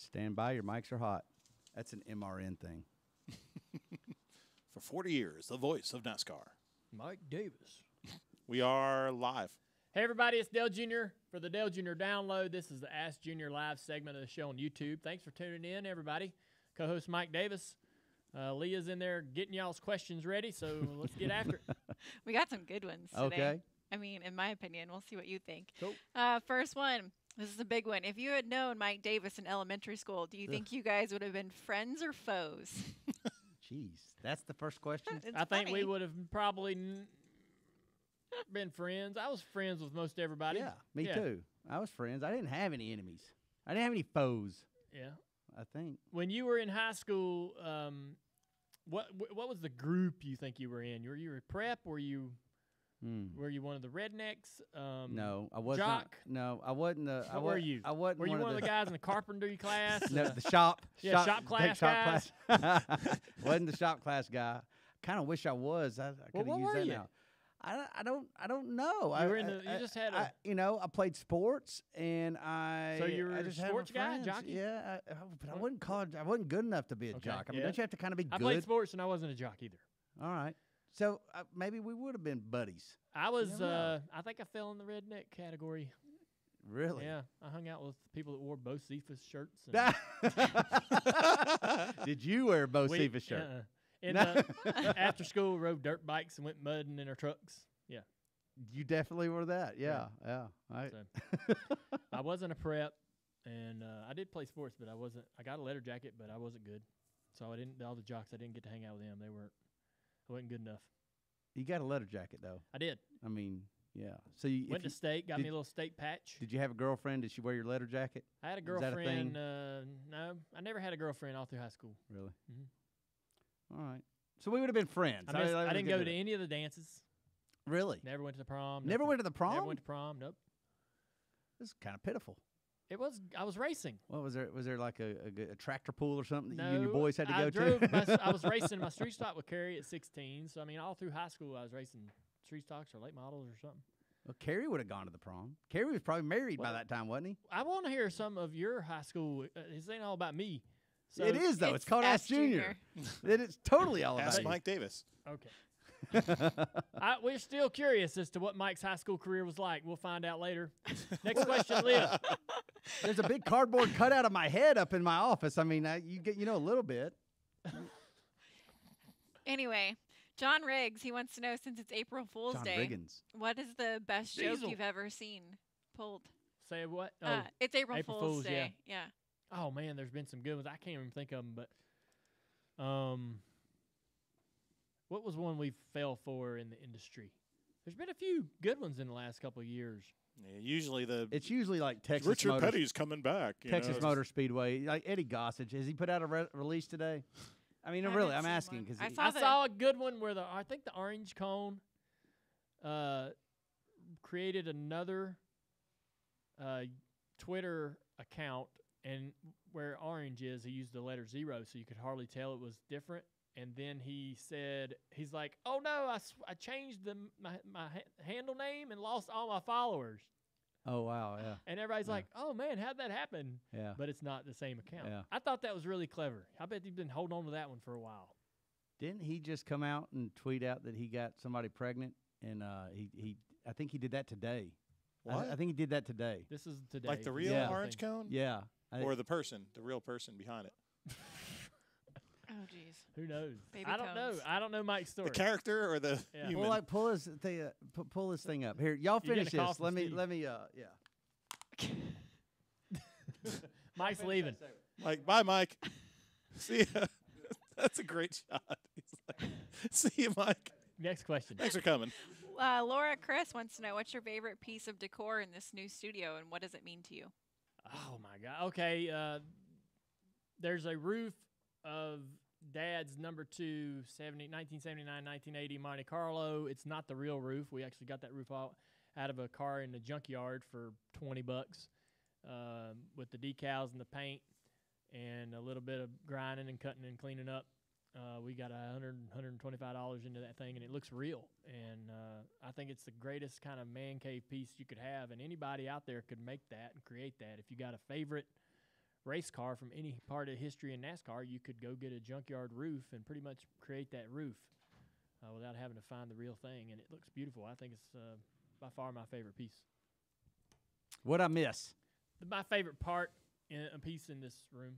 Stand by, your mics are hot. That's an MRN thing. For 40 years, the voice of NASCAR. Mike Davis. We are live. Hey, everybody, it's Dale Jr. for the Dale Jr. Download. This is the Ask Junior live segment of the show on YouTube. Thanks for tuning in, everybody. Co-host Mike Davis. Leah's in there getting y'all's questions ready, so let's get after it. We got some good ones today. Okay. I mean, in my opinion, we'll see what you think. Cool. First one. This is a big one. If you had known Mike Davis in elementary school, do you think you guys would have been friends or foes? Jeez, that's the first question? It's I think we funny. would have probably been friends. I was friends with most everybody. Yeah, me too. I was friends. I didn't have any enemies. I didn't have any foes, Yeah. I think. When you were in high school, what was the group you think you were in? Were you a prep? Were you one of the rednecks? No, I was jock? not. No, I wasn't. What were you? I wasn't. Were you one of the the guys in the carpentry class? No, the shop. Yeah, shop class guys. class. Wasn't the shop class guy. Kind of wish I was. I could have what used were that you? now. I don't know. You were in the- you just had a- I played sports and I. So you were I a just had sports my guy, friends. jockey? Yeah, but I wasn't college. I wasn't good enough to be a Okay, jock. I mean, yeah. don't you have to kind of be I good? played sports and I wasn't a jock either. All right. So maybe we would have been buddies. I was. never know. I think I fell in the redneck category. Really? Yeah, I hung out with people that wore Bo Cephas shirts. And Did you wear a Bo we- Cephas shirt? In after school, rode dirt bikes and went mudding in our trucks. Yeah, You definitely were that. Yeah. So. I wasn't a prep, and I did play sports, but I wasn't. I got a letter jacket, but I wasn't good. So I didn't. All the jocks, I didn't get to hang out with them. They weren't. I wasn't good enough. You got a letter jacket though. I did. I mean, yeah. So you Went to state, got me a little state patch. Did you have a girlfriend? Did she wear your letter jacket? I had a that a girlfriend. thing? No, I never had a girlfriend all through high school. Really? Mhm. All right. So we would have been friends. I didn't go to any of the dances. Really? Never went to the prom. Never nothing. went to the prom? Never went to prom. Nope. This is kind of pitiful. It was. I was racing. What was there? Was there like a tractor pool or something that No, you and your boys had to I go drove to? I was racing. My street stock would carry at 16. So I mean, all through high school, I was racing street stocks or late models or something. Well, Kerry would have gone to the prom. Kerry was probably married by Well, that time, wasn't he? I want to hear some of your high school. This ain't all about me. So It is though. It's called Ask Junior. Junior. It is totally all about Ask you. Mike Davis. Okay. We're still curious as to what Mike's high school career was like. We'll find out later. Next question, Leah. There's a big cardboard cutout of my head up in my office. I mean, you know a little bit. Anyway, John Riggs, he wants to know, since it's April Fool's John Day, Riggins. what is the best joke Diesel. you've ever seen pulled? Say what? Oh, It's April, April Fool's Fool's, Day. Yeah. oh man, there's been some good ones. I can't even think of them, but what was one we fell for in the industry? There's been a few good ones in the last couple of years. Yeah, usually It's usually like Texas Richard Motor, Petty's coming back. you Texas know. Motor Speedway. Like Eddie Gossage. Has he put out a release today? I mean, I really, haven't I'm seen asking one. because I I the- saw a good one where I think the orange cone created another Twitter account, and where orange is, he used the letter 0, so you could hardly tell it was different. And then he said, he's like, "Oh no, I changed my handle name and lost all my followers." Oh wow, yeah, And everybody's Yeah. like, "Oh man, how'd that happen?" yeah. But it's not the same account. Yeah. I thought that was really clever. I bet he's been holding on to that one for a while. Didn't he just come out and tweet out that he got somebody pregnant? And I think he did that today. What? I think he did that today. This is today. Like the real Yeah. orange cone? Yeah. Or the person, the real person behind it? Oh, jeez. Who knows? Baby I don't know. cones. I don't know Mike's story. The character or the Yeah. human? pull his thing, pull this thing up here. Y'all You're getting finish a call this. from Let me Steve. yeah. Mike's leaving. Like, bye, Mike. See ya. That's a great shot. He's like, see you, Mike. Next question. Thanks for coming. Laura Chris wants to know, what's your favorite piece of decor in this new studio, and what does it mean to you? Oh my God. Okay. There's a roof of Dad's number 2 1979 1980 Monte Carlo. It's not the real roof. We actually got that roof out of a car in the junkyard for $20 with the decals and the paint and a little bit of grinding and cutting and cleaning up. We got $125 into that thing, and it looks real. And I think it's the greatest kind of man cave piece you could have, and anybody out there could make that and create that. If you got a favorite race car from any part of history in NASCAR, you could go get a junkyard roof and pretty much create that roof without having to find the real thing, and it looks beautiful. I think it's by far my favorite piece. What'd I miss? My favorite part in a piece in this room.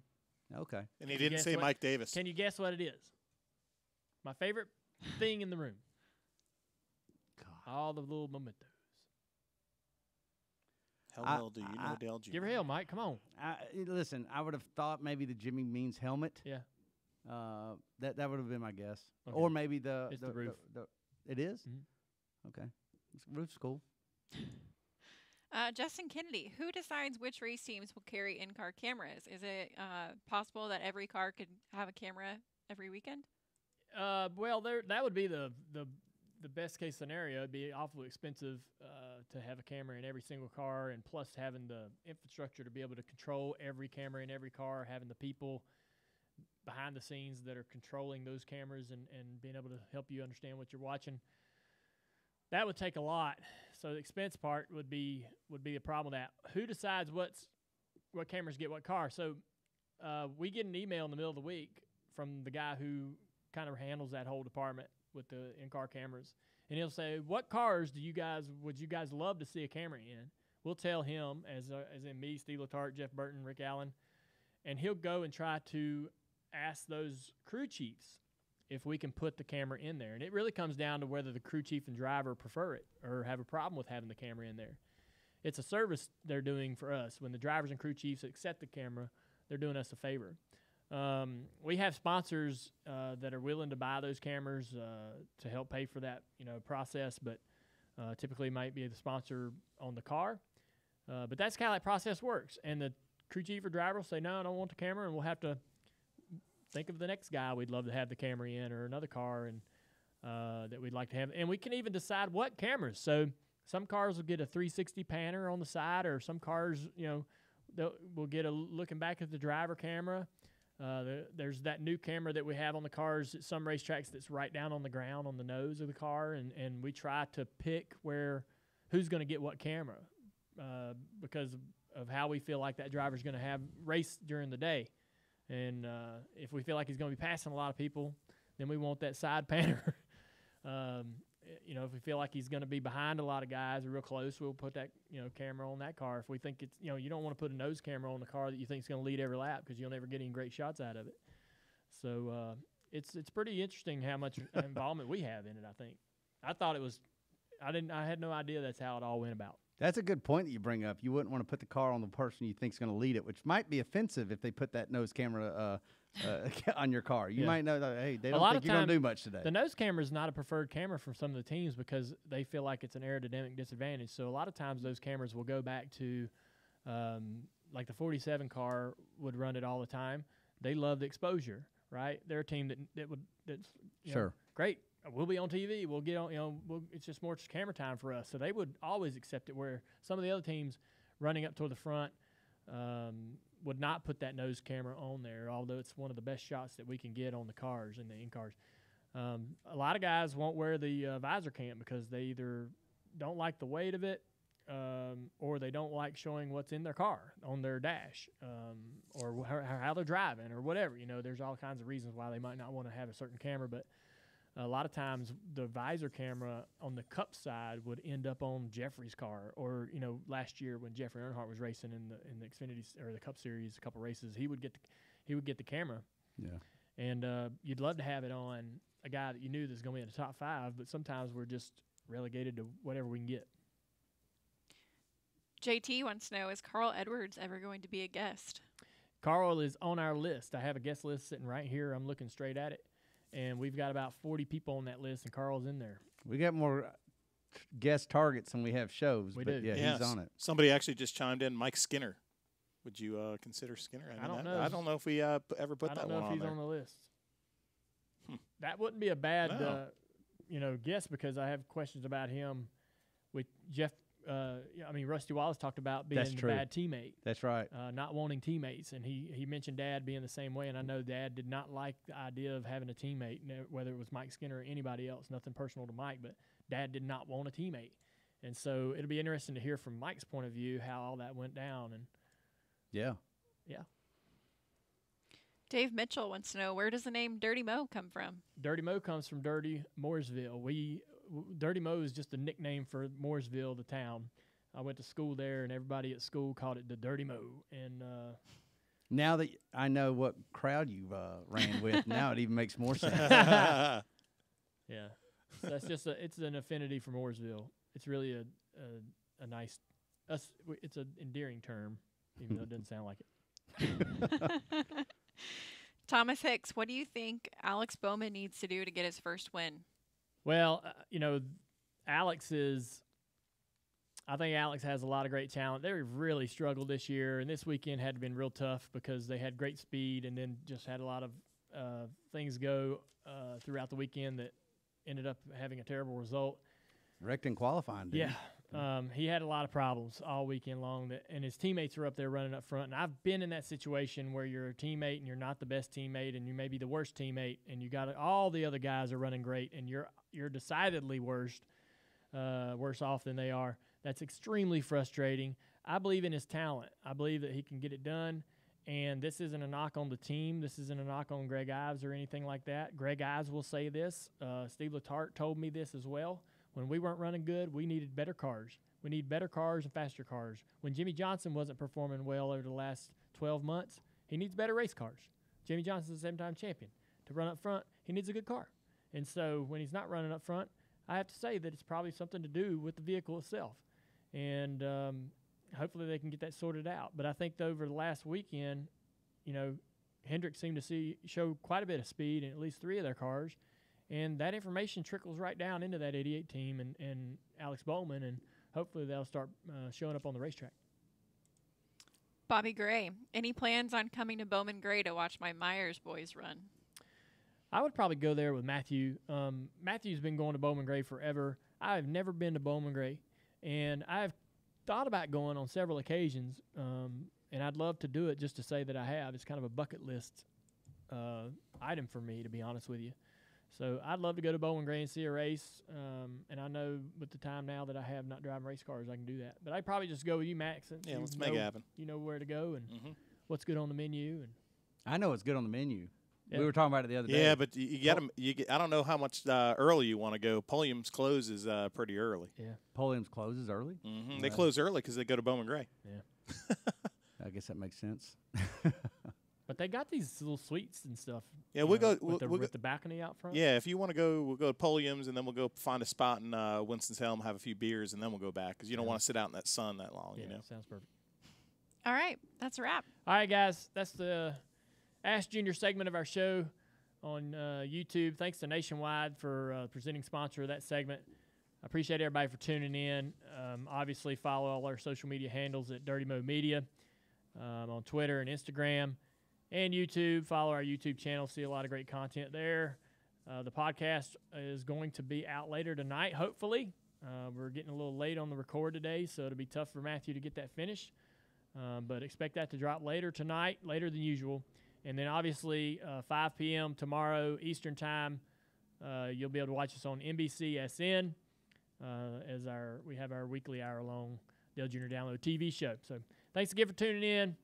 Okay. And he didn't say Mike Davis. Can you guess what it is? My favorite thing in the room. God. All the little mementos. Hell, do you know Dale Jr.? Give her hell, Mike. Come on. Listen, I would have thought maybe the Jimmy Means helmet. Yeah. That would have been my guess. Okay. Or maybe the roof. It is? Mhm. Okay. Roof's cool. Justin Kennedy, who decides which race teams will carry in-car cameras? Is it possible that every car could have a camera every weekend? Well, that would be the best case scenario. It'd be awfully expensive to have a camera in every single car, and plus having the infrastructure to be able to control every camera in every car, having the people behind the scenes that are controlling those cameras and being able to help you understand what you're watching. That would take a lot. So the expense part would be a problem with that. Who decides what cameras get what car? So we get an email in the middle of the week from the guy who kind of handles that whole department with the in-car cameras, and he'll say, "What cars would you guys love to see a camera in?" We'll tell him, as in me, Steve Letarte, Jeff Burton, Rick Allen, and he'll go and try to ask those crew chiefs if we can put the camera in there. And it really comes down to whether the crew chief and driver prefer it or have a problem with having the camera in there. It's a service they're doing for us. When the drivers and crew chiefs accept the camera, they're doing us a favor. We have sponsors that are willing to buy those cameras to help pay for that process, but typically might be the sponsor on the car. But that's kind of how that process works. And the crew chief or driver will say, "No, I don't want the camera," and we'll have to think of the next guy we'd love to have the camera in, or another car and that we'd like to have. And we can even decide what cameras. So some cars will get a 360 panner on the side, or some cars, will get a looking back at the driver camera. There's that new camera that we have on the cars at some racetracks that's right down on the ground on the nose of the car, and we try to pick who's going to get what camera because of how we feel like that driver's going to have race during the day. And if we feel like he's going to be passing a lot of people, then we want that side panner. If we feel like he's going to be behind a lot of guys or real close, we'll put that camera on that car. If we think it's you don't want to put a nose camera on the car that you think is going to lead every lap because you'll never get any great shots out of it. So it's pretty interesting how much involvement we have in it. I think I thought it was. I had no idea that's how it all went about. That's a good point that you bring up. You wouldn't want to put the car on the person you think is going to lead it, which might be offensive if they put that nose camera on your car. You might know that, hey, they don't think you're going to do much today. The nose camera is not a preferred camera for some of the teams because they feel like it's an aerodynamic disadvantage. So a lot of times those cameras will go back to like the 47 car would run it all the time. They love the exposure, right? They're a team that's sure. Great. We'll be on TV. We'll get on, it's just more camera time for us. So they would always accept it, where some of the other teams running up toward the front would not put that nose camera on there, although it's one of the best shots that we can get on the cars and the in-cars. A lot of guys won't wear the visor cam because they either don't like the weight of it or they don't like showing what's in their car on their dash or how they're driving or whatever. There's all kinds of reasons why they might not want to have a certain camera, but a lot of times the visor camera on the Cup side would end up on Jeffrey's car, or last year when Jeffrey Earnhardt was racing in the Xfinity or the Cup Series, a couple races, he would get the camera. Yeah, and you'd love to have it on a guy that you knew that's going to be in the top 5, but sometimes we're just relegated to whatever we can get. JT wants to know: is Carl Edwards ever going to be a guest? Carl is on our list. I have a guest list sitting right here. I'm looking straight at it. And we've got about 40 people on that list, and Carl's in there. We got more guest targets than we have shows. We do. Yeah, he's on it. Somebody actually just chimed in, Mike Skinner. Would you consider Skinner? I don't know. I don't know if we ever put that one on there. I don't know if he's on the list. That wouldn't be a bad guess, because I have questions about him with Jeff. Rusty Wallace talked about being a bad teammate. That's right. Not wanting teammates, and he mentioned Dad being the same way, and I know Dad did not like the idea of having a teammate, whether it was Mike Skinner or anybody else. Nothing personal to Mike, but Dad did not want a teammate, and so it'll be interesting to hear from Mike's point of view how all that went down. And yeah. Dave Mitchell wants to know, where does the name Dirty Mo come from? Dirty Mo comes from Dirty Mooresville. Dirty Mo is just a nickname for Mooresville, the town. I went to school there, and everybody at school called it the Dirty Mo. And now that I know what crowd you ran with, now it even makes more sense. Yeah, so that's just it's an affinity for Mooresville. It's really a nice, it's an endearing term, even though it doesn't sound like it. Thomas Hicks, what do you think Alex Bowman needs to do to get his first win? Well, I think Alex has a lot of great talent. They really struggled this year, and this weekend had been real tough because they had great speed and then just had a lot of things go throughout the weekend that ended up having a terrible result. Wrecked in qualifying, didn't he? He had a lot of problems all weekend long, and his teammates are up there running up front. And I've been in that situation where you're a teammate and you're not the best teammate, and you may be the worst teammate, and you got all the other guys are running great, and you're decidedly worse off than they are. That's extremely frustrating. I believe in his talent. I believe that he can get it done. And this isn't a knock on the team. This isn't a knock on Greg Ives or anything like that. Greg Ives will say this. Steve Letarte told me this as well. When we weren't running good, we needed better cars. We need better cars and faster cars. When Jimmy Johnson wasn't performing well over the last 12 months, he needs better race cars. Jimmy Johnson's a 7-time champion. To run up front, he needs a good car. And so when he's not running up front, I have to say that it's probably something to do with the vehicle itself. And hopefully they can get that sorted out. But I think over the last weekend, Hendrick seemed to show quite a bit of speed in at least 3 of their cars. And that information trickles right down into that 88 team and Alex Bowman, and hopefully they'll start showing up on the racetrack. Bobby Gray, any plans on coming to Bowman Gray to watch my Myers boys run? I would probably go there with Matthew. Matthew's been going to Bowman Gray forever. I've never been to Bowman Gray, and I've thought about going on several occasions, and I'd love to do it just to say that I have. It's kind of a bucket list item for me, to be honest with you. So I'd love to go to Bowman Gray and see a race, and I know with the time now that I have not driving race cars, I can do that. But I'd probably just go with you, Max. And let's make it happen. You know where to go and what's good on the menu. And I know what's good on the menu. Yeah. We were talking about it the other day. Yeah, but you got to. I don't know how much early you want to go. Pulliam's closes pretty early. Yeah, Pulliam's closes early. They close early because they go to Bowman Gray. Yeah, I guess that makes sense. but they got these little suites and stuff. Yeah, we'll go with the balcony out front. Yeah, if you want to go, we'll go to Pulliam's and then we'll go find a spot in Winston-Salem, have a few beers, and then we'll go back because you don't want to sit out in that sun that long. Yeah, sounds perfect. All right, that's a wrap. All right, guys, that's the Ask Junior segment of our show on YouTube. Thanks to Nationwide for presenting sponsor of that segment. I appreciate everybody for tuning in. Obviously, follow all our social media handles at Dirty Mo Media on Twitter and Instagram and YouTube. Follow our YouTube channel. See a lot of great content there. The podcast is going to be out later tonight, hopefully. We're getting a little late on the record today, so it'll be tough for Matthew to get that finished. But expect that to drop later tonight, later than usual. And then, obviously, 5 p.m. tomorrow Eastern Time, you'll be able to watch us on NBCSN as we have our weekly hour-long Dale Jr. Download TV show. So thanks again for tuning in,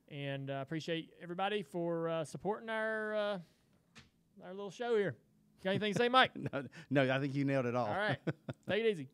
and appreciate everybody for supporting our little show here. Got anything to say, Mike? No, I think you nailed it all. All right. Take it easy.